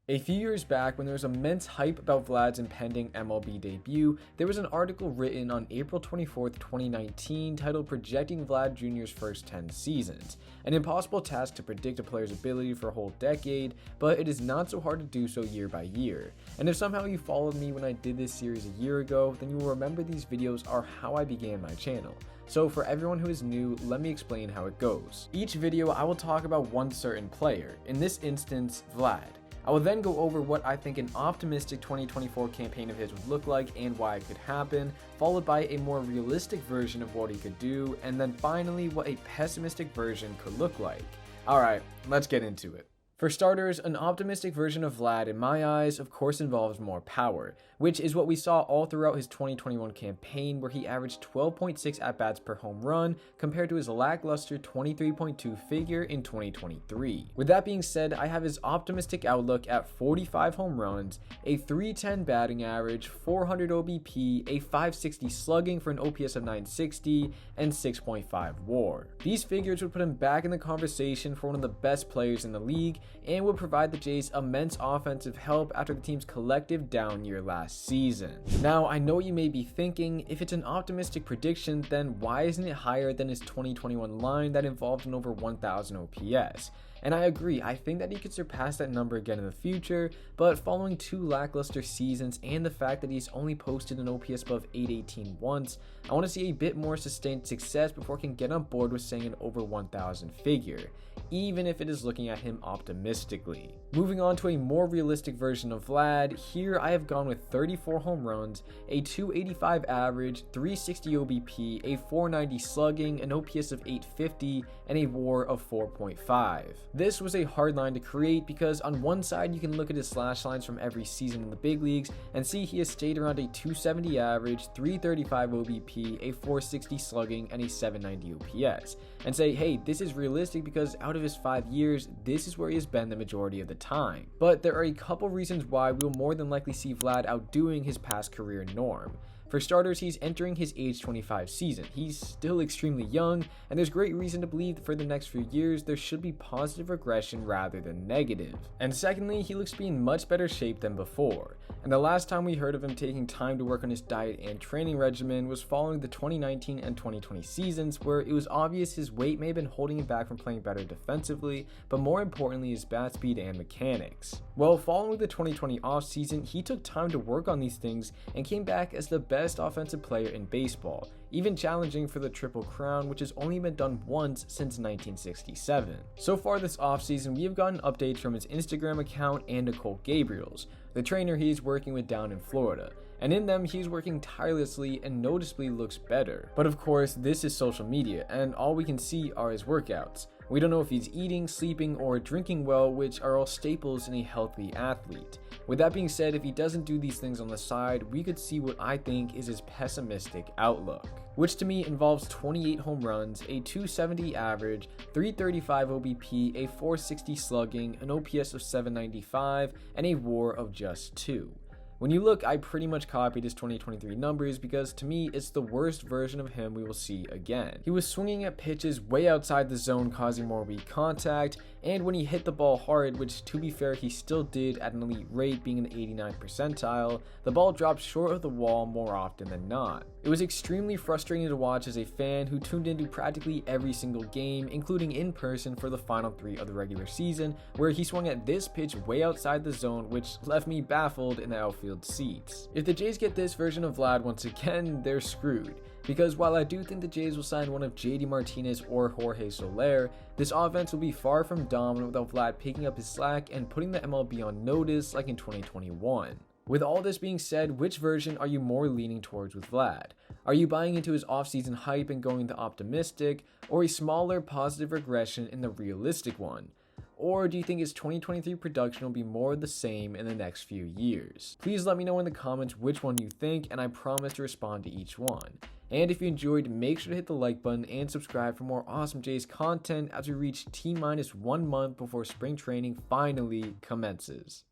A few years back, when there was immense hype about Vlad's impending MLB debut, there was an article written on April 24th, 2019 titled Projecting Vlad Jr.'s First 10 Seasons. An impossible task to predict a player's ability for a whole decade, but it is not so hard to do so year by year. And if somehow you followed me when I did this series a year ago, then you will remember these videos are how I began my channel. So for everyone who is new, let me explain how it goes. Each video I will talk about one certain player, in this instance, Vlad. I will then go over what I think an optimistic 2024 campaign of his would look like and why it could happen, followed by a more realistic version of what he could do, and then finally what a pessimistic version could look like. Alright, let's get into it. For starters, an optimistic version of Vlad in my eyes of course involves more power, which is what we saw all throughout his 2021 campaign where he averaged 12.6 at-bats per home run compared to his lackluster 23.2 figure in 2023. With that being said, I have his optimistic outlook at 45 home runs, a 310 batting average, 400 OBP, a 560 slugging for an OPS of 960, and 6.5 WAR. These figures would put him back in the conversation for one of the best players in the league and would provide the Jays immense offensive help after the team's collective down year last season. Now, I know you may be thinking, if it's an optimistic prediction, then why isn't it higher than his 2021 line that involved an over 1000 OPS? And I agree, I think that he could surpass that number again in the future, but following two lackluster seasons and the fact that he's only posted an OPS above 818 once, I want to see a bit more sustained success before I can get on board with saying an over 1000 figure, even if it is looking at him optimistically. Moving on to a more realistic version of Vlad, here I have gone with 34 home runs, a 285 average, 360 OBP, a 490 slugging, an OPS of 850, and a WAR of 4.5. This was a hard line to create because on one side you can look at his slash lines from every season in the big leagues and see he has stayed around a 270 average, 335 OBP, a 460 slugging, and a 790 OPS, and say, hey, this is realistic because out of his 5 years, this is where he has been the majority of the time. But there are a couple reasons why we'll more than likely see Vlad outdoing his past career norm. For starters, he's entering his age 25 season. He's still extremely young, and there's great reason to believe that for the next few years, there should be positive regression rather than negative. And secondly, he looks to be in much better shape than before. And the last time we heard of him taking time to work on his diet and training regimen was following the 2019 and 2020 seasons, where it was obvious his weight may have been holding him back from playing better defensively, but more importantly, his bat speed and mechanics. Well, following the 2020 offseason, he took time to work on these things and came back as the best offensive player in baseball, even challenging for the Triple Crown, which has only been done once since 1967. So far this offseason, we have gotten updates from his Instagram account and Nicole Gabriel's, the trainer he's working with down in Florida, and in them he's working tirelessly and noticeably looks better. But of course, this is social media, and all we can see are his workouts. We don't know if he's eating, sleeping, or drinking well, which are all staples in a healthy athlete. With that being said, if he doesn't do these things on the side, we could see what I think is his pessimistic outlook, which to me involves 28 home runs, a 270 average, 335 OBP, a 460 slugging, an OPS of 795, and a WAR of just 2. When you look, I pretty much copied his 2023 numbers because to me, it's the worst version of him we will see again. He was swinging at pitches way outside the zone, causing more weak contact, and when he hit the ball hard, which to be fair, he still did at an elite rate being an 89th percentile, the ball dropped short of the wall more often than not. It was extremely frustrating to watch as a fan who tuned into practically every single game, including in person for the final 3 of the regular season, where he swung at this pitch way outside the zone, which left me baffled in the outfield seats. If the Jays get this version of Vlad once again, they're screwed. Because while I do think the Jays will sign one of JD Martinez or Jorge Soler, this offense will be far from dominant without Vlad picking up his slack and putting the MLB on notice like in 2021. With all this being said, which version are you more leaning towards with Vlad? Are you buying into his offseason hype and going the optimistic, or a smaller positive regression in the realistic one? Or do you think his 2023 production will be more of the same in the next few years? Please let me know in the comments which one you think, and I promise to respond to each one. And if you enjoyed, make sure to hit the like button and subscribe for more awesome Jays content as we reach T-1 month before spring training finally commences.